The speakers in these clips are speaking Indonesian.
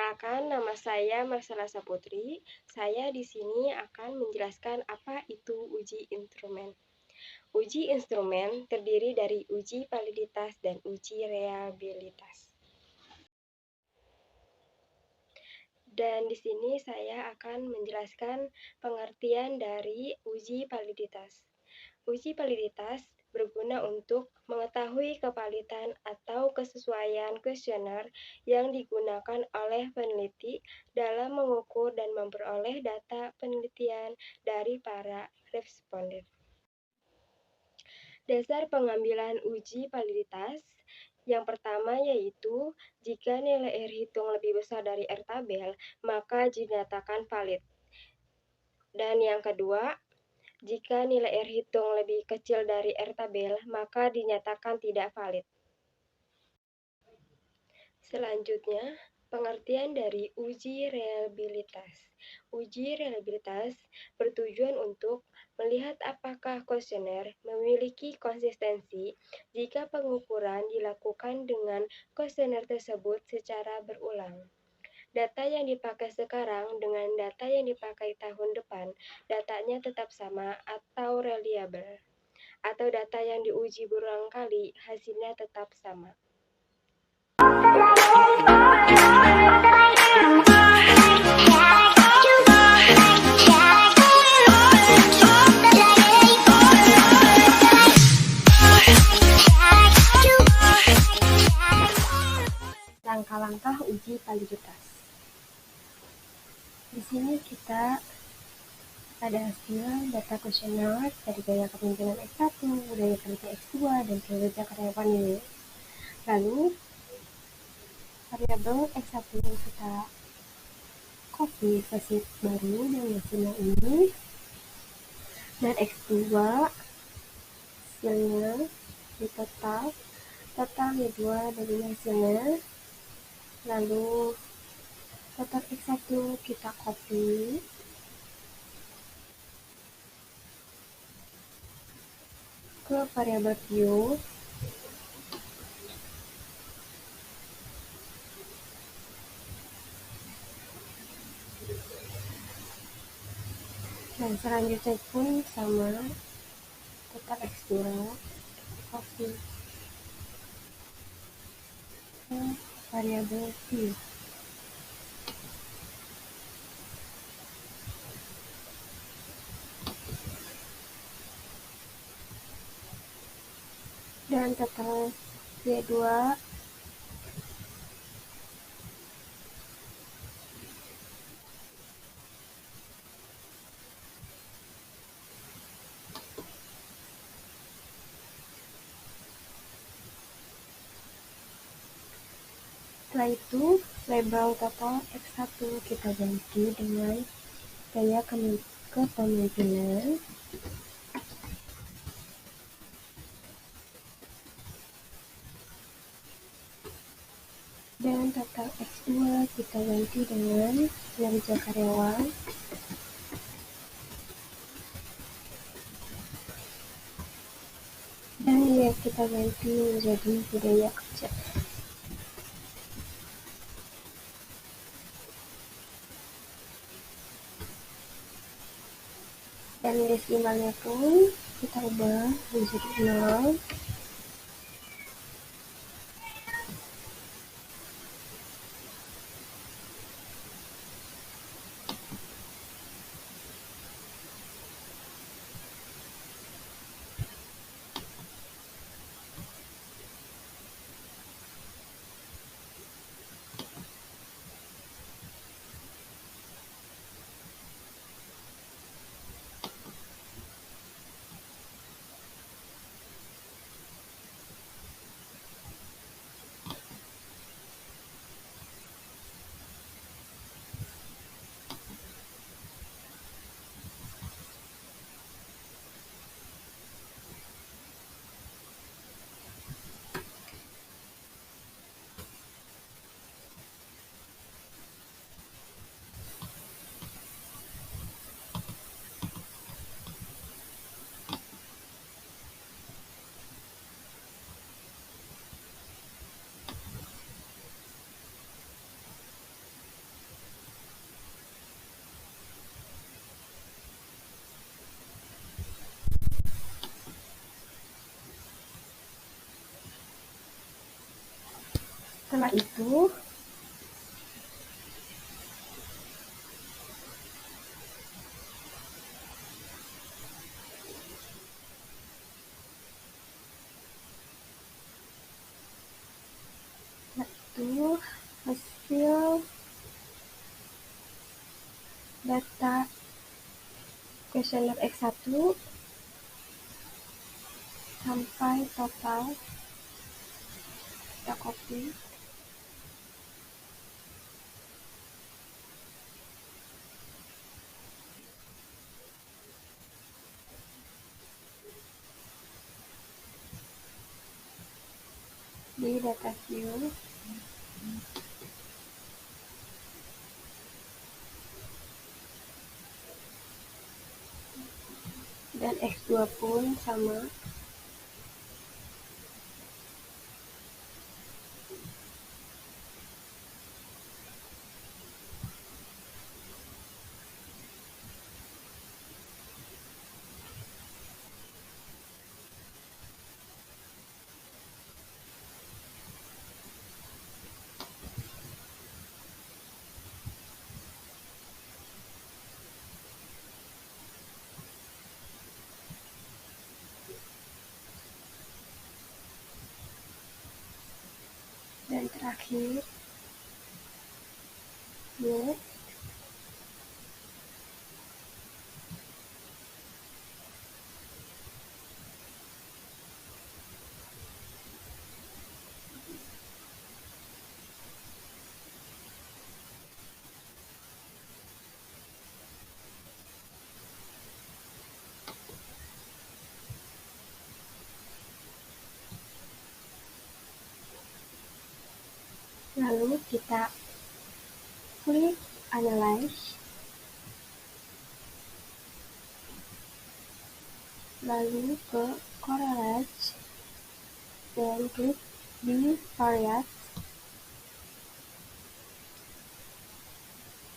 Perkenalkan, nama saya Marsala Saputri. Saya di sini akan menjelaskan apa itu uji instrumen. Uji instrumen terdiri dari uji validitas dan uji reliabilitas. Dan di sini saya akan menjelaskan pengertian dari uji validitas. Uji validitas berguna untuk mengetahui kevalitan atau kesesuaian kuesioner yang digunakan oleh peneliti dalam mengukur dan memperoleh data penelitian dari para responden. Dasar pengambilan uji validitas yang pertama yaitu jika nilai R hitung lebih besar dari R tabel, maka dinyatakan valid. Dan yang kedua, jika nilai R hitung lebih kecil dari R tabel, maka dinyatakan tidak valid. Selanjutnya, pengertian dari uji reliabilitas. Uji reliabilitas bertujuan untuk melihat apakah kuesioner memiliki konsistensi jika pengukuran dilakukan dengan kuesioner tersebut secara berulang. Data yang dipakai sekarang dengan data yang dipakai tahun depan, datanya tetap sama atau reliable. Atau data yang diuji berulang kali, hasilnya tetap sama. Langkah-langkah uji validitas. Di sini kita ada hasil data kuesioner dari gaya kepemimpinan X1, budaya kerja X2, dan kinerja karyawan ini. Lalu, variabel X1 yang kita copy ke sheet baru dan hasilnya ini, dan X2 hasilnya di totalnya 2 dari hasilnya. Lalu total X1 kita copy ke variabel Q, dan selanjutnya pun sama, total X2 copy ke variabel Q. Dan total Q2 setelah itu label total X1 kita ganti dengan gaya kepemimpinan, dan total X2 kita ganti dengan kinerja karyawan, dan ya kita ganti menjadi budaya kerja. Dan desimalnya pun kita ubah menjadi 0. Setelah itu, hasil data kuesioner X1 sampai total kita copy. Di data view, dan X2 pun sama. Dan terakhir, next. Lalu kita klik Analyze, lalu ke Correlate, dan klik Bivariate.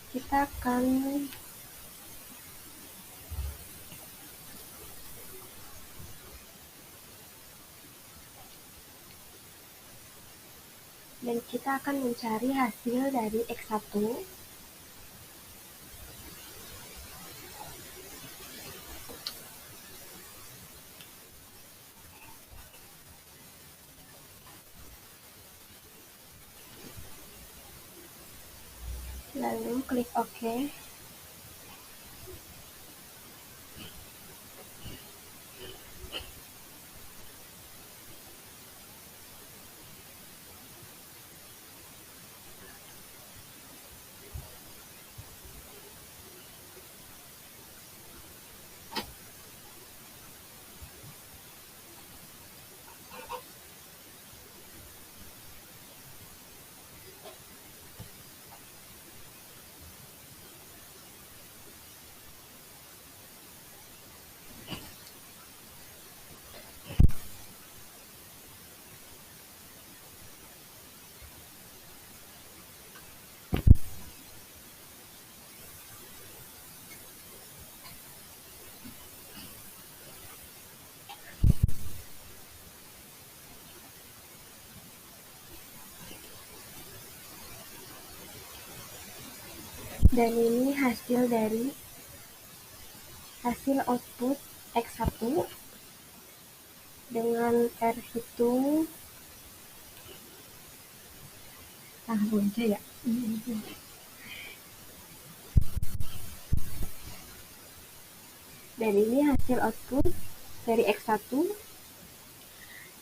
Kita akan mencari hasil dari X1. Lalu klik OK. Dan ini hasil output X1 dengan R hitung ya. Dan ini hasil output dari X1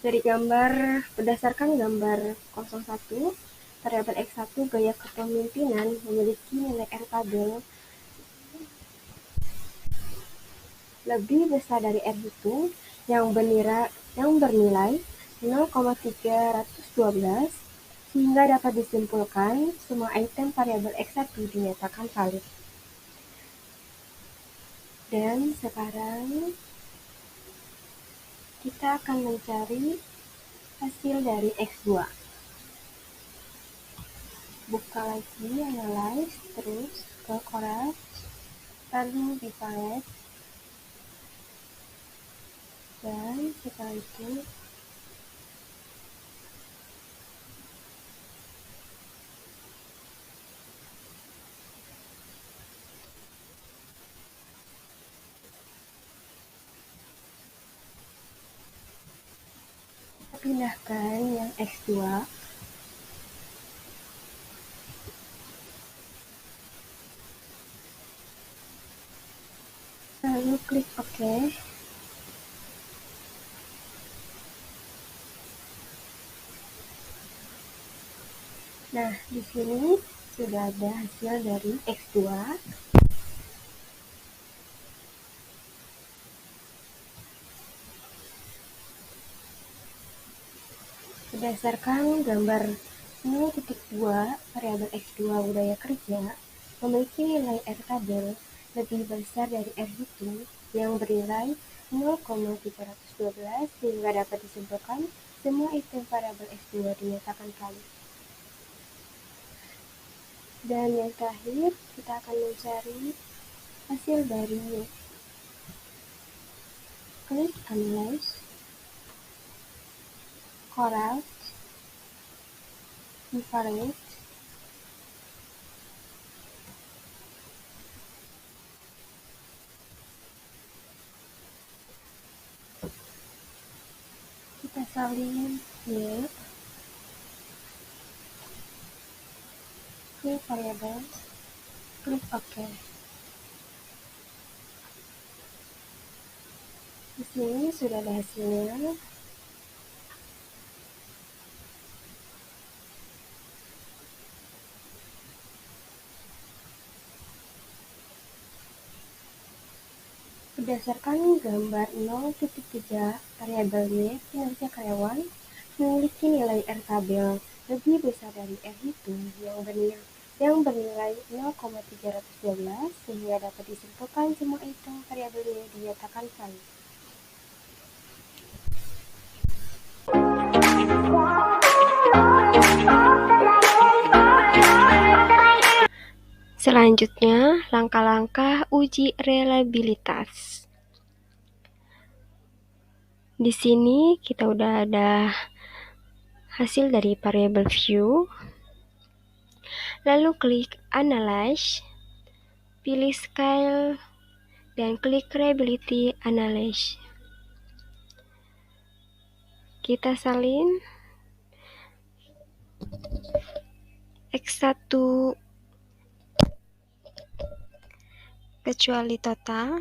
dari gambar berdasarkan gambar 01. Variabel X1 gaya kepemimpinan memiliki nilai R tabel lebih besar dari R hitung yang bernilai 0,312, sehingga dapat disimpulkan semua item variabel X1 dinyatakan valid. Dan sekarang kita akan mencari hasil dari X2. Buka lagi Analyze, terus ke Correlate, lalu Bivariate, dan setelah itu pindahkan yang X2, lalu klik OK. Nah, di sini sudah ada hasil dari X2. Berdasarkan gambar 0.2 variabel X2 budaya kerja memiliki nilai R tabel lebih besar dari R hitung yang bernilai 0,312 sehingga dapat disimpulkan semua item variabel X2 dinyatakan valid. Dan yang terakhir, kita akan mencari hasil dari Y. Klik Analyze, Correct, Invalid, kita salin Y, klik Variables, klik OK. Di sini sudah ada hasilnya. Berdasarkan gambar 0.3 variabel Y, kinerja karyawan memiliki nilai R tabel lebih besar dari R hitung yang bernilai 0,312 sehingga dapat disimpulkan semua item variabel Y dinyatakan valid. Selanjutnya, langkah-langkah uji reliabilitas. Di sini kita udah ada hasil dari variable view. Lalu klik Analyze, pilih Scale, dan klik Reliability Analyze. Kita salin X1 kecuali total.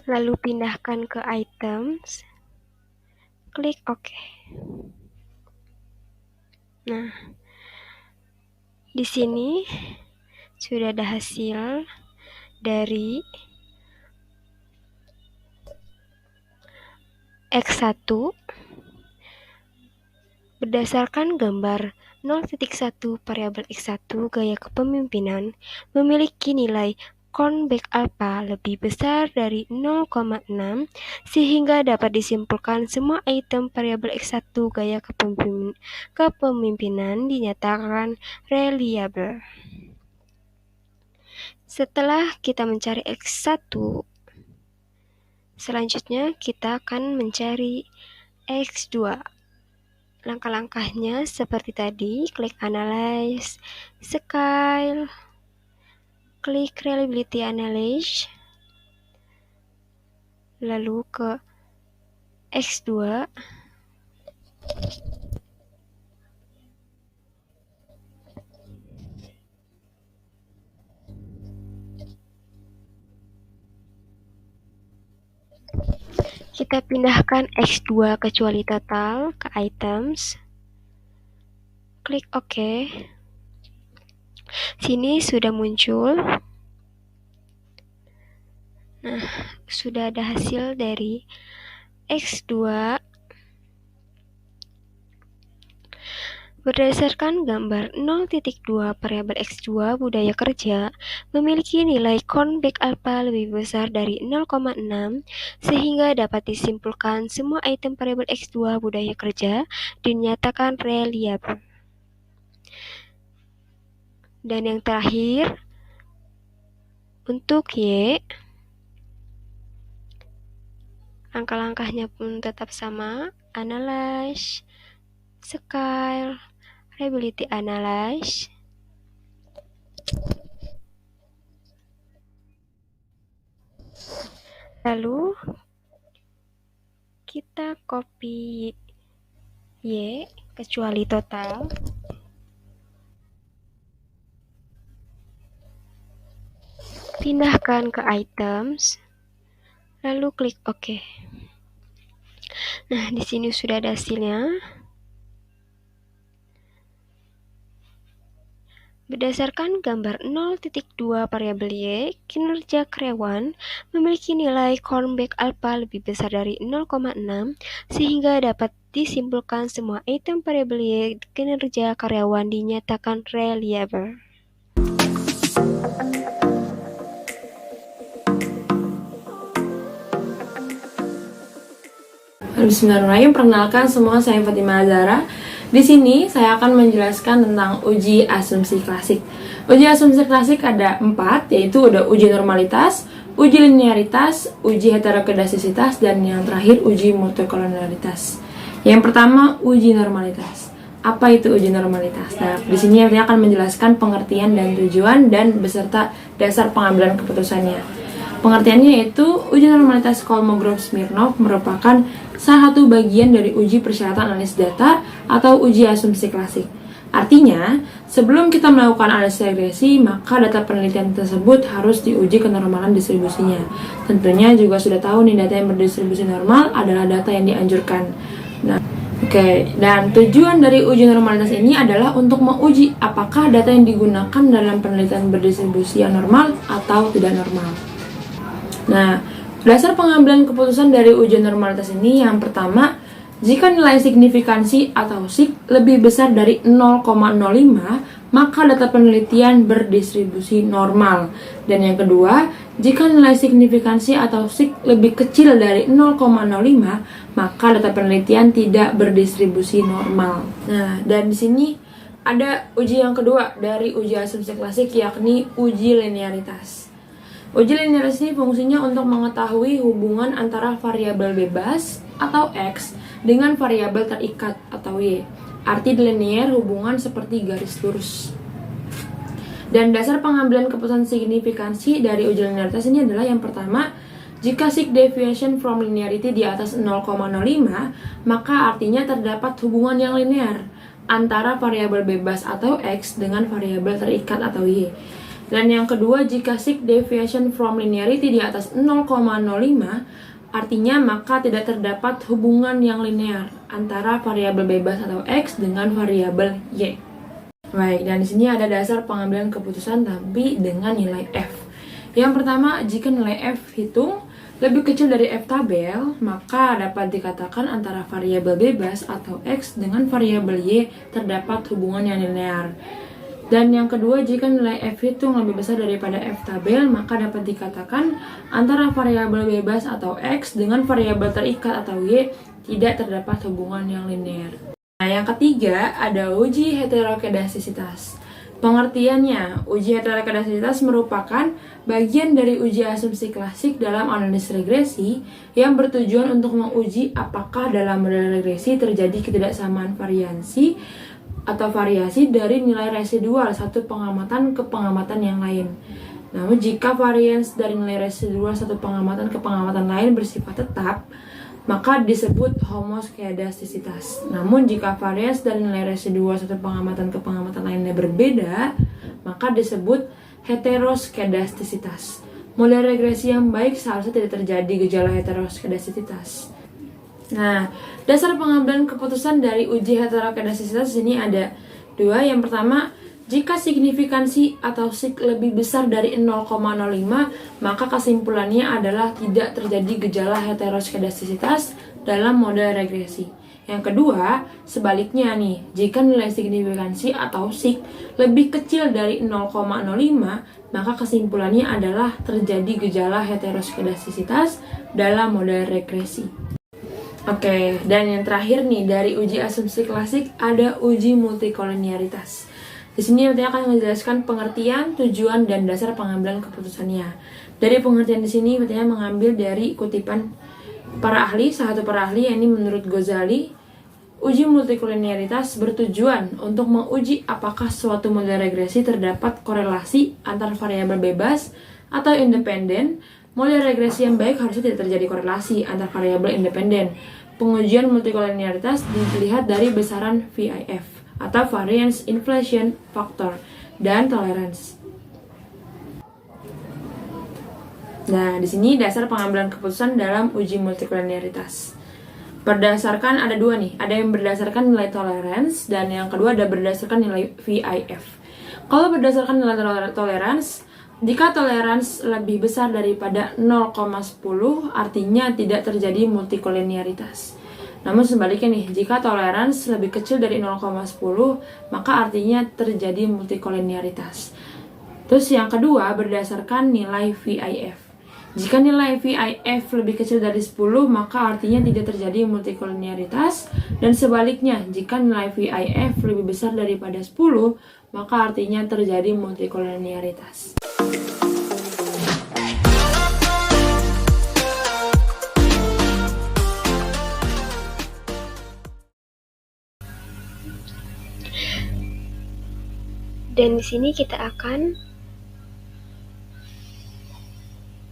Lalu pindahkan ke items. Klik OK. Nah, di sini sudah ada hasil dari X1 berdasarkan gambar 0.1 variabel X1 gaya kepemimpinan memiliki nilai Kornbeck alpha lebih besar dari 0,6 sehingga dapat disimpulkan semua item variabel X1 gaya kepemimpinan dinyatakan reliable. Setelah kita mencari X1, selanjutnya kita akan mencari X2. Langkah-langkahnya seperti tadi, klik Analyze, Scale, klik Reliability Analyze, lalu ke X2, kita pindahkan X2 kecuali total ke items, klik OK. Sini sudah muncul. Nah, sudah ada hasil dari X2 berdasarkan gambar 0.2 variabel X2 budaya kerja memiliki nilai Kornbeck alpha lebih besar dari 0,6 sehingga dapat disimpulkan semua item variabel X2 budaya kerja dinyatakan reliable. Dan yang terakhir, untuk Y, langkah-langkahnya pun tetap sama, Analyze, Scale, Reliability Analyze, Lalu kita copy Y kecuali total. Pindahkan ke items, lalu klik OK. Nah, di sini sudah ada hasilnya. Berdasarkan gambar 0.2 variabel Y, kinerja karyawan memiliki nilai callback alpha lebih besar dari 0,6, sehingga dapat disimpulkan semua item variabel Y kinerja karyawan dinyatakan reliable. Bismillahirrahmanirrahim. Perkenalkan semua, saya Fatimah Azhara. Di sini saya akan menjelaskan tentang uji asumsi klasik. Uji asumsi klasik ada 4, yaitu ada uji normalitas, uji linearitas, uji heterokedastisitas, dan yang terakhir uji multikolonialitas. Yang pertama, uji normalitas. Apa itu uji normalitas? Nah, di sini saya akan menjelaskan pengertian dan tujuan dan beserta dasar pengambilan keputusannya. Pengertiannya yaitu uji normalitas Kolmogorov-Smirnov merupakan salah satu bagian dari uji persyaratan analisis data atau uji asumsi klasik. Artinya, sebelum kita melakukan analisis regresi, maka data penelitian tersebut harus diuji kenormalan distribusinya. Tentunya juga sudah tahu nih, data yang berdistribusi normal adalah data yang dianjurkan. Nah, dan tujuan dari uji normalitas ini adalah untuk menguji apakah data yang digunakan dalam penelitian berdistribusi yang normal atau tidak normal. Nah, dasar pengambilan keputusan dari uji normalitas ini yang pertama, jika nilai signifikansi atau SIG lebih besar dari 0,05, maka data penelitian berdistribusi normal. Dan yang kedua, jika nilai signifikansi atau SIG lebih kecil dari 0,05, maka data penelitian tidak berdistribusi normal. Nah, dan di sini ada uji yang kedua dari uji asumsi klasik, yakni uji linearitas. Uji linearitas ini fungsinya untuk mengetahui hubungan antara variabel bebas atau X dengan variabel terikat atau Y. Arti linear hubungan seperti garis lurus. Dan dasar pengambilan keputusan signifikansi dari uji linearitas ini adalah yang pertama, jika sig deviation from linearity di atas 0,05, maka artinya terdapat hubungan yang linear antara variabel bebas atau X dengan variabel terikat atau Y. Dan yang kedua, jika sig deviation from linearity di atas 0,05, artinya maka tidak terdapat hubungan yang linear antara variabel bebas atau X dengan variabel Y. Baik, dan di sini ada dasar pengambilan keputusan tapi dengan nilai F. Yang pertama, jika nilai F hitung lebih kecil dari F tabel, maka dapat dikatakan antara variabel bebas atau X dengan variabel Y terdapat hubungan yang linear. Dan yang kedua, jika nilai F hitung lebih besar daripada F tabel, maka dapat dikatakan antara variabel bebas atau X dengan variabel terikat atau Y tidak terdapat hubungan yang linear. Nah, yang ketiga ada uji heterokedastisitas. Pengertiannya, uji heterokedastisitas merupakan bagian dari uji asumsi klasik dalam analisis regresi yang bertujuan untuk menguji apakah dalam model regresi terjadi ketidaksamaan variasi atau variasi dari nilai residual satu pengamatan ke pengamatan yang lain. Namun jika varians dari nilai residual satu pengamatan ke pengamatan lain bersifat tetap, maka disebut homoskedastisitas. Namun jika varians dari nilai residual satu pengamatan ke pengamatan lainnya berbeda, maka disebut heteroskedastisitas. Model regresi yang baik seharusnya tidak terjadi gejala heteroskedastisitas. Nah, dasar pengambilan keputusan dari uji heterokedastisitas ini ada dua. Yang pertama, jika signifikansi atau SIG lebih besar dari 0,05, maka kesimpulannya adalah tidak terjadi gejala heteroskedastisitas dalam model regresi. Yang kedua, sebaliknya nih, jika nilai signifikansi atau SIG lebih kecil dari 0,05, maka kesimpulannya adalah terjadi gejala heteroskedastisitas dalam model regresi. Dan yang terakhir nih dari uji asumsi klasik ada uji multikolonialitas. Di sini nanti akan menjelaskan pengertian, tujuan, dan dasar pengambilan keputusannya. Dari pengertian di sini nanti mengambil dari kutipan para ahli, salah satu para ahli, yakni menurut Ghazali, uji multikolonialitas bertujuan untuk menguji apakah suatu model regresi terdapat korelasi antar variabel bebas atau independen Model regresi yang baik harusnya tidak terjadi korelasi antar variabel independen. Pengujian multikolinearitas dilihat dari besaran VIF atau Variance Inflation Factor dan tolerance. Nah, di sini dasar pengambilan keputusan dalam uji multikolinearitas. Berdasarkan ada dua nih, ada yang berdasarkan nilai tolerance dan yang kedua ada berdasarkan nilai VIF. Kalau berdasarkan nilai tolerance, jika tolerance lebih besar daripada 0,10 artinya tidak terjadi multikolinearitas. Namun sebaliknya nih, jika tolerance lebih kecil dari 0,10 maka artinya terjadi multikolinearitas. Terus yang kedua berdasarkan nilai VIF. Jika nilai VIF lebih kecil dari 10, maka artinya tidak terjadi multikolinearitas. Dan sebaliknya, jika nilai VIF lebih besar daripada 10, maka artinya terjadi multikolinearitas. Dan di sini kita akan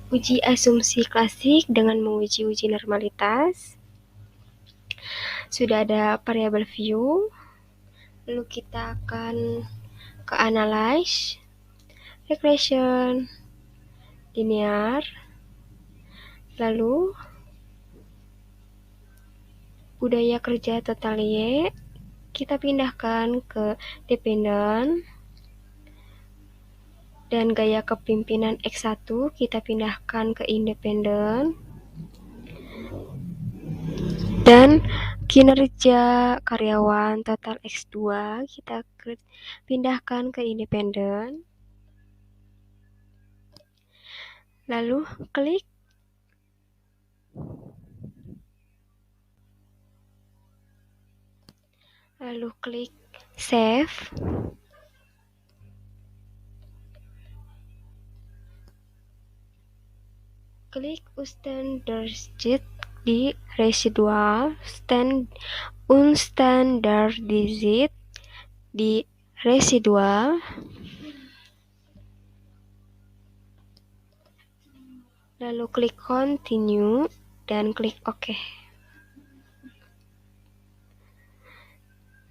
uji asumsi klasik dengan menguji uji normalitas. Sudah ada variabel view, lalu kita akan ke analyze, regression, linear, lalu budaya kerja total Y, kita pindahkan ke dependent, dan gaya kepemimpinan X1 kita pindahkan ke independen, dan kinerja karyawan total X2 kita pindahkan ke independen, lalu klik save. Klik Unstandardized di residual, Unstandardized di residual, lalu klik continue dan klik OK.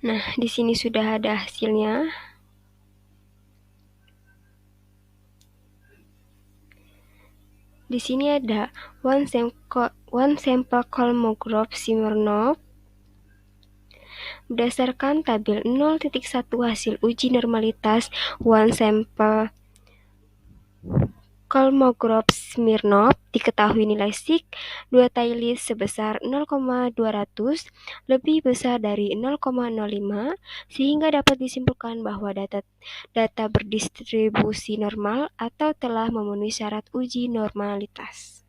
Nah, di sini sudah ada hasilnya. Di sini ada one sample Kolmogorov-Smirnov berdasarkan tabel 0.1 hasil uji normalitas one sample Kolmogorov-Smirnov diketahui nilai sig 2 Taylis sebesar 0,200 lebih besar dari 0,05 sehingga dapat disimpulkan bahwa data berdistribusi normal atau telah memenuhi syarat uji normalitas.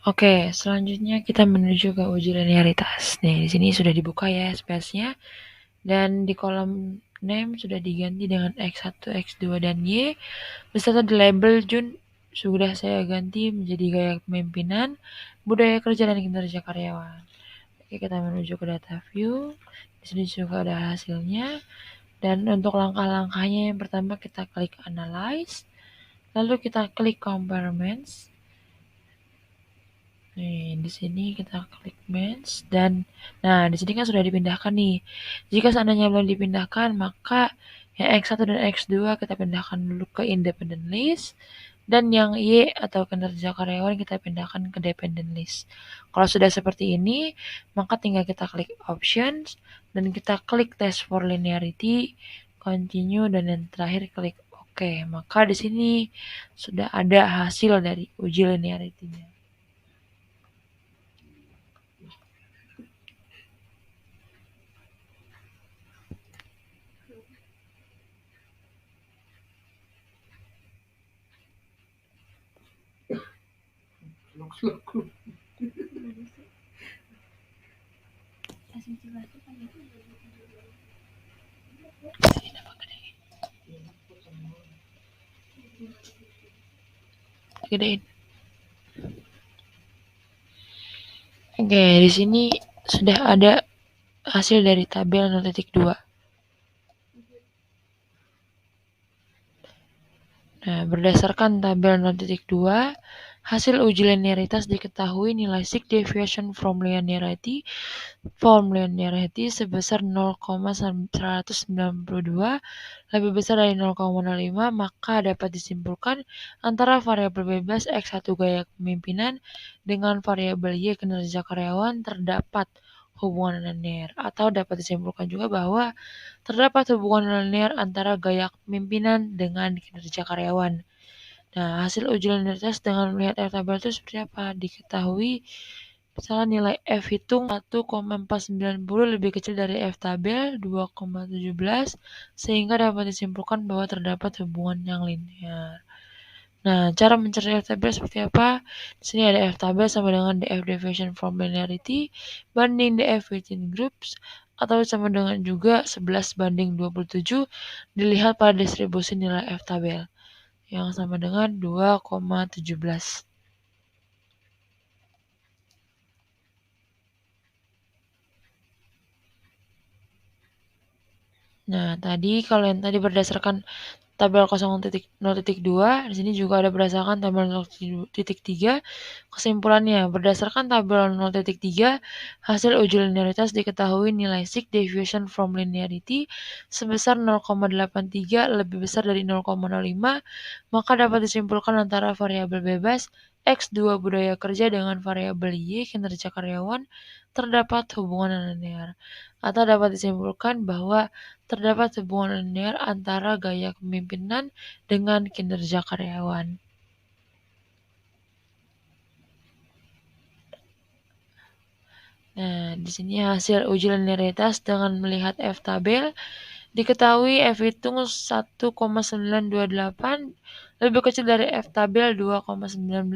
Oke, selanjutnya kita menuju ke uji linearitas. Nih, di sini sudah dibuka ya space-nya. Dan di kolom name sudah diganti dengan X1, X2, dan Y. Beserta di label Jun sudah saya ganti menjadi gaya kepemimpinan, budaya kerja, dan kinerja karyawan. Oke, kita menuju ke data view. Di sini juga ada hasilnya. Dan untuk langkah-langkahnya yang pertama kita klik analyze. Lalu kita klik comparements. Nih, di sini kita klik match dan nah, di sini kan sudah dipindahkan nih. Jika seandainya belum dipindahkan, maka yang X1 dan X2 kita pindahkan dulu ke independent list dan yang Y atau kinerja karyawan kita pindahkan ke dependent list. Kalau sudah seperti ini, maka tinggal kita klik options dan kita klik test for linearity, continue dan yang terakhir klik OK. Maka di sini sudah ada hasil dari uji linearity-nya. Gedein. Oke, di sini sudah ada hasil dari tabel 0.2. Nah, berdasarkan tabel 0.2, hasil uji linearitas diketahui nilai sig deviation from linearity sebesar 0,192 lebih besar dari 0,05, maka dapat disimpulkan antara variabel bebas X1 gaya kepemimpinan dengan variabel Y kinerja karyawan terdapat hubungan linear, atau dapat disimpulkan juga bahwa terdapat hubungan linear antara gaya kepemimpinan dengan kinerja karyawan. Nah, hasil uji linearitas dengan melihat F tabel itu seperti apa? Diketahui misalnya nilai F hitung 1,490 lebih kecil dari F tabel 2,17, sehingga dapat disimpulkan bahwa terdapat hubungan yang linear. Nah, cara mencari F tabel seperti apa? Di sini ada F tabel sama dengan df deviation from linearity banding df within groups, atau sama dengan juga 11 banding 27 dilihat pada distribusi nilai F tabel yang sama dengan 2,17. Nah, kalau yang tadi berdasarkan tabel 0.2, di sini juga ada berdasarkan tabel 0.3. Kesimpulannya, berdasarkan tabel 0.3, hasil uji linearitas diketahui nilai sig deviation from linearity sebesar 0,83 lebih besar dari 0,05, maka dapat disimpulkan antara variabel bebas X2 budaya kerja dengan variabel Y kinerja karyawan terdapat hubungan linear, atau dapat disimpulkan bahwa terdapat hubungan linear antara gaya kepemimpinan dengan kinerja karyawan. Nah, di sini hasil uji linearitas dengan melihat F tabel diketahui F hitung 1,928 lebih kecil dari F tabel 2,19,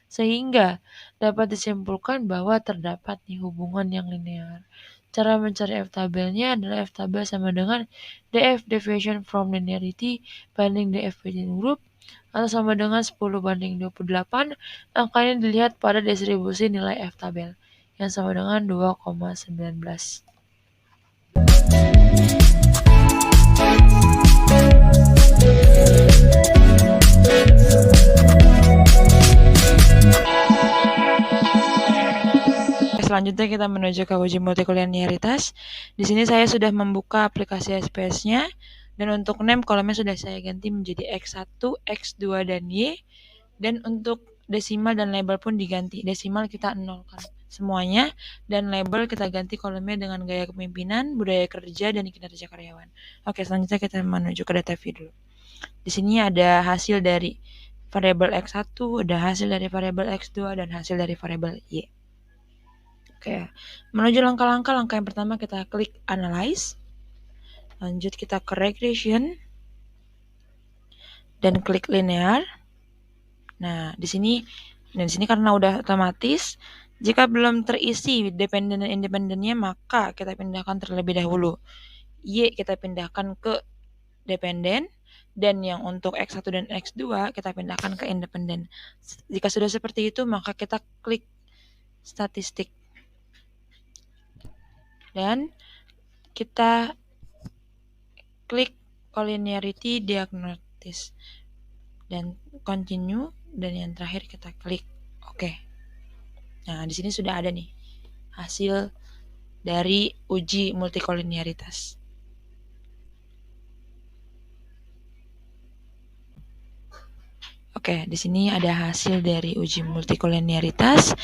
sehingga dapat disimpulkan bahwa terdapat hubungan yang linear. Cara mencari F tabelnya adalah F tabel sama dengan df deviation from linearity banding df within group, atau sama dengan 10 banding 28. Angkanya dilihat pada distribusi nilai F tabel yang sama dengan 2,19. Selanjutnya kita menuju ke uji multilinearitas. Di sini saya sudah membuka aplikasi SPS-nya, dan untuk name kolomnya sudah saya ganti menjadi X1, X2, dan Y. Dan untuk desimal dan label pun diganti. Desimal kita nolkan semuanya, dan label kita ganti kolomnya dengan gaya kepemimpinan, budaya kerja, dan kinerja karyawan. Oke, selanjutnya kita menuju ke data view dulu. Di sini ada hasil dari variabel X1, ada hasil dari variabel X2, dan hasil dari variabel Y. Oke, menuju langkah-langkah. Langkah yang pertama kita klik analyze, lanjut kita ke regression, dan klik linear. Nah, di sini karena udah otomatis, jika belum terisi dependen dan independennya, maka kita pindahkan terlebih dahulu. Y kita pindahkan ke dependen, dan yang untuk X1 dan X2 kita pindahkan ke independen. Jika sudah seperti itu, maka kita klik statistik. Dan kita klik collinearity diagnosis dan continue, dan yang terakhir kita klik OK. Nah, di sini sudah ada nih hasil dari uji multikoliniaritas. Oke, di sini ada hasil dari uji multikoliniaritas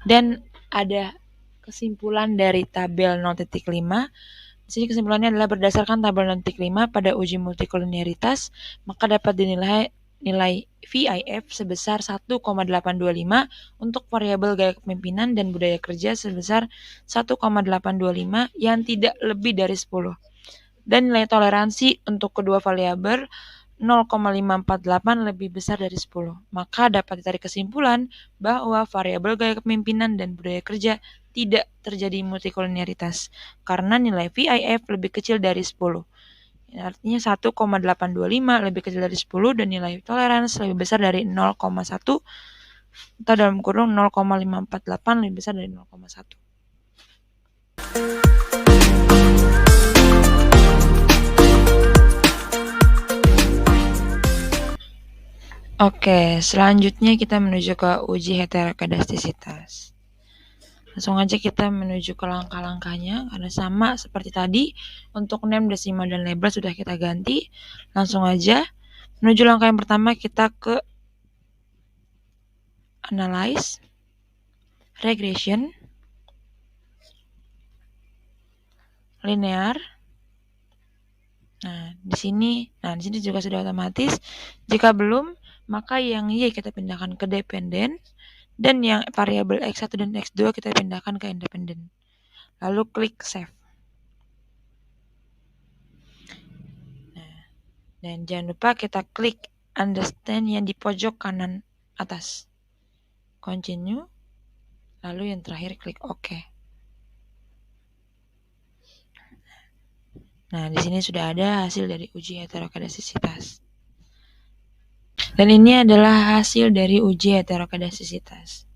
dan ada kesimpulan dari tabel 0.5. Di sini kesimpulannya adalah berdasarkan tabel 0.5 pada uji multikoliniaritas, maka dapat dinilai nilai VIF sebesar 1,825 untuk variabel gaya kepemimpinan dan budaya kerja sebesar 1,825 yang tidak lebih dari 10. Dan nilai toleransi untuk kedua variabel 0,548 lebih besar dari 10. Maka dapat ditarik kesimpulan bahwa variabel gaya kepemimpinan dan budaya kerja tidak terjadi multikoliniaritas karena nilai VIF lebih kecil dari 10. Artinya 1,825 lebih kecil dari 10 dan nilai toleransi lebih besar dari 0,1 atau dalam kurung 0,548 lebih besar dari 0,1. Oke, selanjutnya kita menuju ke uji heterokedastisitas. Langsung aja kita menuju ke langkah-langkahnya, karena sama seperti tadi, untuk name, desimal, dan label sudah kita ganti. Langsung aja, menuju langkah yang pertama kita ke analyze, regression, linear. Nah, di sini juga sudah otomatis. Jika belum, maka yang Y kita pindahkan ke dependen, dan yang variabel X1 dan X2 kita pindahkan ke independen. Lalu klik save. Nah, dan jangan lupa kita klik understand yang di pojok kanan atas. Continue. Lalu yang terakhir klik OK. Nah, di sini sudah ada hasil dari uji heterokedastisitas. Dan ini adalah hasil dari uji heterokedastisitas.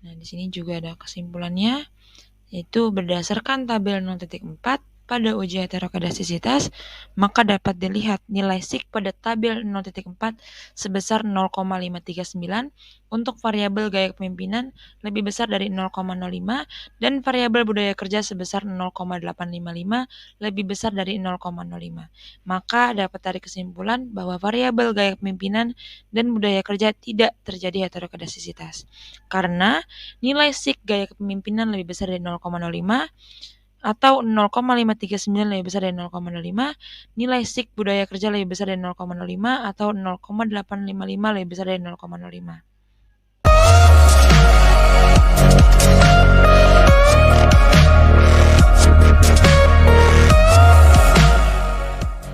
Nah, di sini juga ada kesimpulannya, yaitu berdasarkan tabel 0.4 pada uji heterokedastisitas, maka dapat dilihat nilai sig pada tabel 0.4 sebesar 0,539 untuk variabel gaya kepemimpinan lebih besar dari 0,05 dan variabel budaya kerja sebesar 0,855 lebih besar dari 0,05. Maka dapat tarik kesimpulan bahwa variabel gaya kepemimpinan dan budaya kerja tidak terjadi heterokedastisitas. Karena nilai sig gaya kepemimpinan lebih besar dari 0,05 atau 0,539 lebih besar dari 0,05, nilai sig budaya kerja lebih besar dari 0,05 atau 0,855 lebih besar dari 0,05.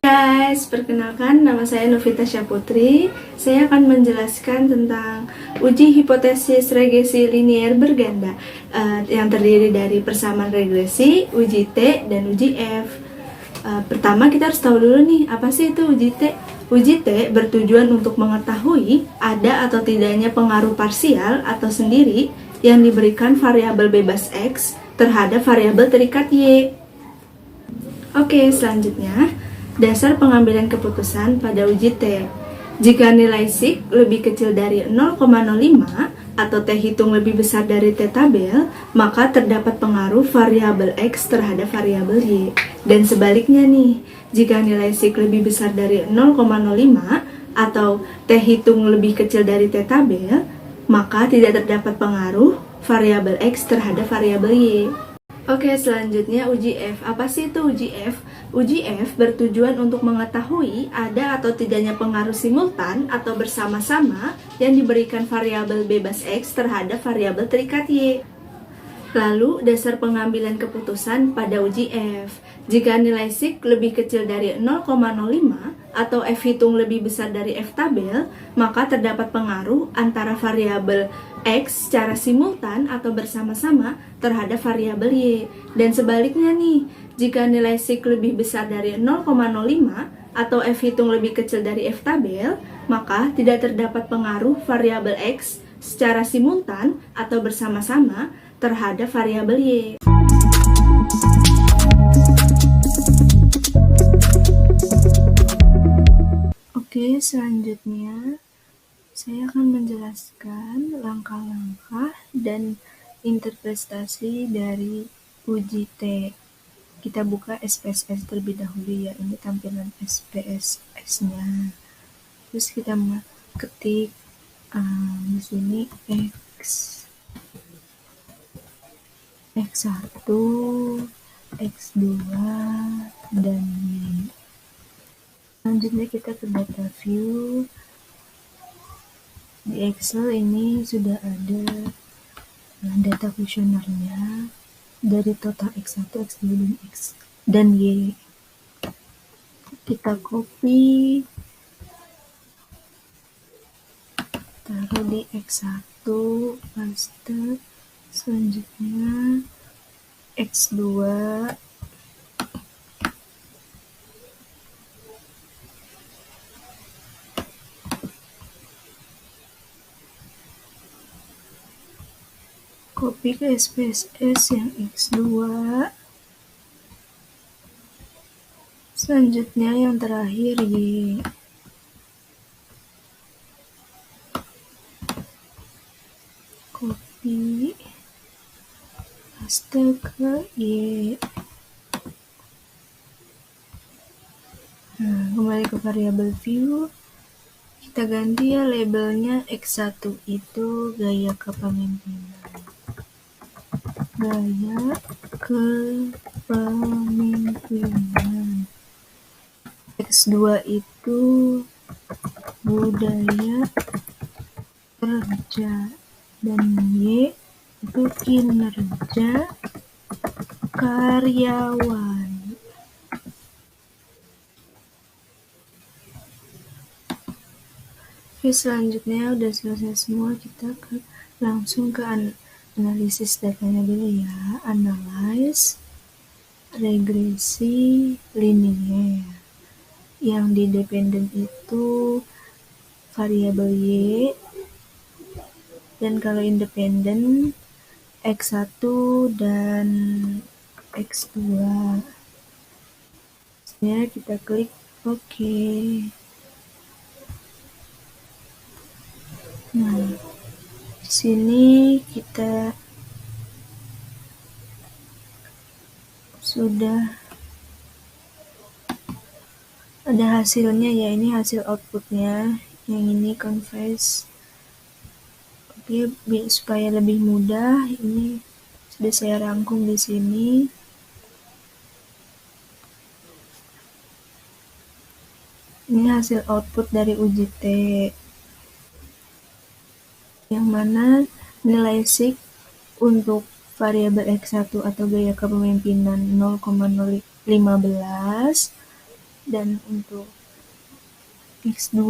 Guys, perkenalkan nama saya Novita Syaputri. Saya akan menjelaskan tentang uji hipotesis regresi linear berganda yang terdiri dari persamaan regresi, uji T, dan uji F. Pertama kita harus tahu dulu nih, apa sih itu uji T? Uji T bertujuan untuk mengetahui ada atau tidaknya pengaruh parsial atau sendiri yang diberikan variabel bebas X terhadap variabel terikat Y. Oke, selanjutnya dasar pengambilan keputusan pada uji T. Jika nilai sig lebih kecil dari 0,05 atau T hitung lebih besar dari T tabel, maka terdapat pengaruh variabel X terhadap variabel Y. Dan sebaliknya nih, jika nilai sig lebih besar dari 0,05 atau T hitung lebih kecil dari T tabel, maka tidak terdapat pengaruh variabel X terhadap variabel Y. Oke, selanjutnya uji F. Apa sih itu uji F? Uji F bertujuan untuk mengetahui ada atau tidaknya pengaruh simultan atau bersama-sama yang diberikan variabel bebas X terhadap variabel terikat Y. Lalu, dasar pengambilan keputusan pada uji F. Jika nilai sig lebih kecil dari 0,05 atau F hitung lebih besar dari F tabel, maka terdapat pengaruh antara variabel X secara simultan atau bersama-sama terhadap variabel Y. Dan sebaliknya nih, jika nilai sig lebih besar dari 0,05 atau F hitung lebih kecil dari F tabel, maka tidak terdapat pengaruh variabel X secara simultan atau bersama-sama terhadap variabel Y. Oke, selanjutnya saya akan menjelaskan langkah-langkah dan interpretasi dari uji T. Kita buka SPSS terlebih dahulu ya, ini tampilan SPSS-nya. Terus kita ketik di sini X1, X2, dan Y. Selanjutnya kita ke data view. Di Excel ini sudah ada data kuesionernya dari total X1, X2, dan Y. Kita copy, taruh di X1, paste. Selanjutnya X2, copy ke SPSS yang X2. Selanjutnya yang terakhir Y. I astaga Y. Nah, kembali ke variabel view, kita ganti ya labelnya X1 itu gaya kepemimpinan. Gaya kepemimpinan. X2 itu budaya kerja, dan Y itu kinerja karyawan. Oke, selanjutnya udah selesai semua, kita langsung ke analisis datanya dulu ya. Analyze regresi linier. Yang di dependen itu variabel Y, dan kalau independen X1 dan X2. Ya, kita klik OK. Nah, di sini kita sudah ada hasilnya ya, ini hasil outputnya, yang ini confess. Oke, supaya lebih mudah, ini sudah saya rangkum di sini. Ini hasil output dari uji T, yang mana nilai sig untuk variabel X1 atau gaya kepemimpinan 0,015, dan untuk X2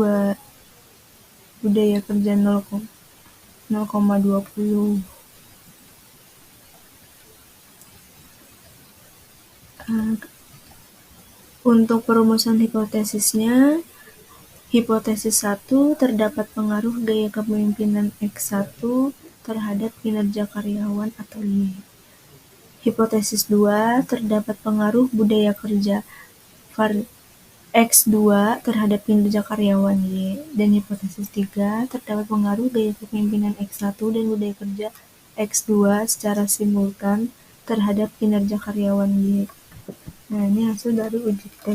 budaya kerja 0,20. Untuk perumusan hipotesisnya, hipotesis 1, terdapat pengaruh gaya kepemimpinan X1 terhadap kinerja karyawan atau Y. Hipotesis 2, terdapat pengaruh budaya kerja X2 terhadap kinerja karyawan Y. Dan hipotesis 3, terdapat pengaruh gaya kepemimpinan X1 dan budaya kerja X2 secara simultan terhadap kinerja karyawan Y. Nah, ini hasil dari uji T.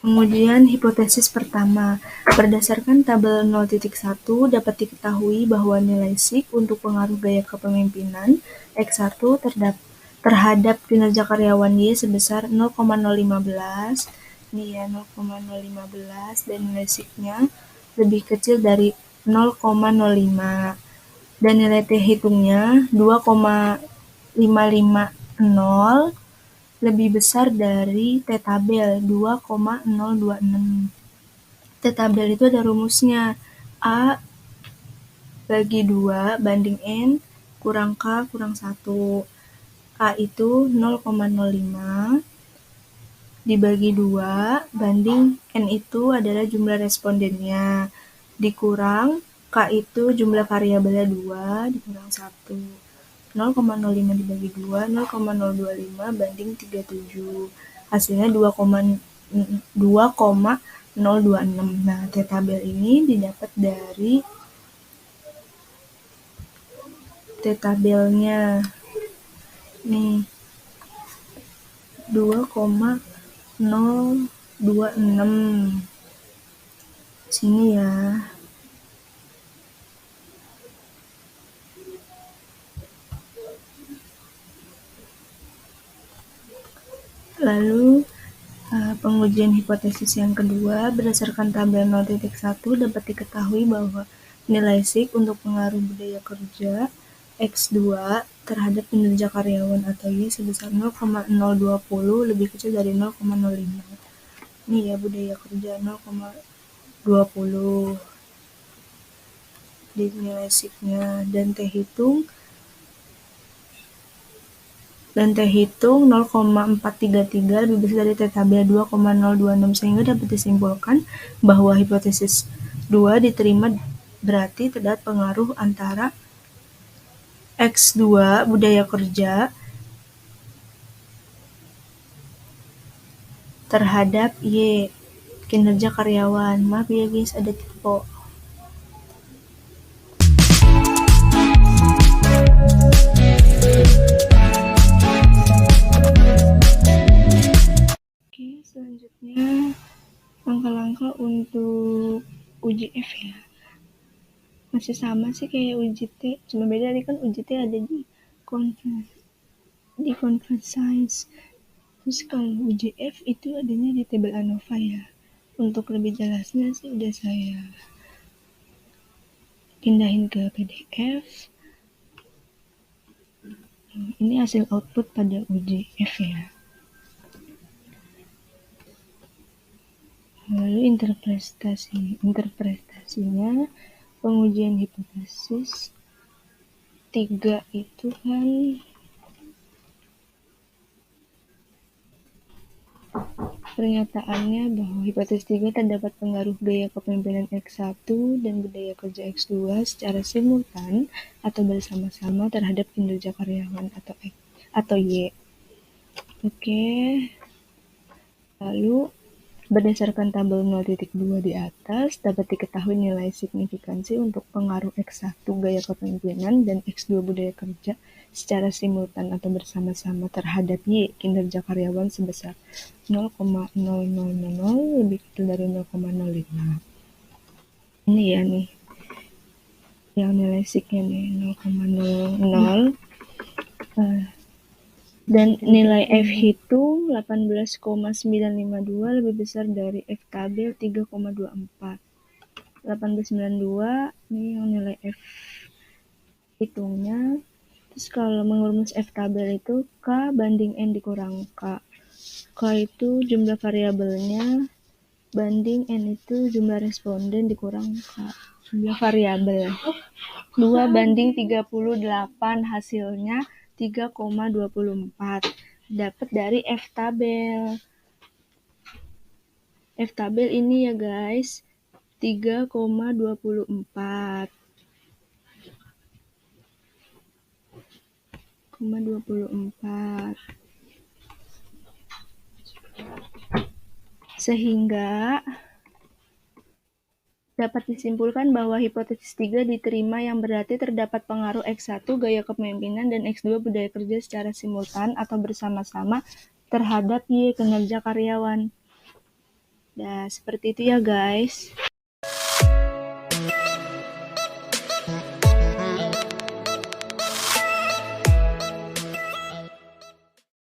Pengujian hipotesis pertama. Berdasarkan tabel 0.1 dapat diketahui bahwa nilai sig untuk pengaruh gaya kepemimpinan X1 terhadap kinerja karyawan Y sebesar 0,015. Ini ya, 0,015, dan nilai sig-nya lebih kecil dari 0,05. Dan nilai T hitungnya 2,550 lebih besar dari T tabel 2,026. T tabel itu ada rumusnya, A bagi 2 banding N kurang K kurang 1. A itu 0,05 dibagi 2 banding N itu adalah jumlah respondennya, dikurang K itu jumlah variabelnya 2 dikurang 1. 0,05 dibagi 2, 0,025 banding 37. Hasilnya 2,026. Nah, T tabel ini didapat dari T tabelnya. Nih, 2,026. Sini ya. Lalu pengujian hipotesis yang kedua, berdasarkan tabel 0.1 dapat diketahui bahwa nilai sig untuk pengaruh budaya kerja X2 terhadap kinerja karyawan atau Y sebesar 0,020 lebih kecil dari 0,05. Ini ya, budaya kerja 0,20 di nilai sig-nya, dan T hitung 0,433 lebih besar dari T tabel 2,026, sehingga dapat disimpulkan bahwa hipotesis 2 diterima, berarti terdapat pengaruh antara X2 budaya kerja terhadap Y. kinerja karyawan. Maaf ya guys, ada typo. Oke, selanjutnya langkah-langkah untuk uji F ya. Masih sama sih kayak uji T, cuma beda tadi kan uji T ada di conference science. Terus kalau uji F itu adanya di tabel ANOVA ya. Untuk lebih jelasnya sih udah saya pindahin ke PDF. Ini hasil output pada uji F ya. Lalu interpretasinya pengujian hipotesis 3 itu kan pernyataannya bahwa hipotesis 3 terdapat pengaruh gaya kepemimpinan X1 dan budaya kerja X2 secara simultan atau bersama-sama terhadap kinerja karyawan atau Y. Oke. Lalu berdasarkan tabel 0.2 di atas, dapat diketahui nilai signifikansi untuk pengaruh X1 gaya kepemimpinan dan X2 budaya kerja secara simultan atau bersama-sama terhadap Y kinerja karyawan sebesar 0,0000 lebih kecil dari 0,05. Ini ya nih, yang nilai signya nih 0,00. Dan nilai F hitung 18,952 lebih besar dari F tabel 3,24. 1892 ini yang nilai F hitungnya. Terus kalau mengurumus F tabel itu K banding N dikurang K. K itu jumlah variabelnya, banding N itu jumlah responden dikurang K. Jumlah variabel. 2 banding 38 hasilnya 3,24. Dapat dari F tabel. F tabel ini ya guys, 3,24. Sehingga dapat disimpulkan bahwa hipotesis 3 diterima yang berarti terdapat pengaruh X1 gaya kepemimpinan dan X2 budaya kerja secara simultan atau bersama-sama terhadap Y kinerja karyawan. Nah, seperti itu ya guys.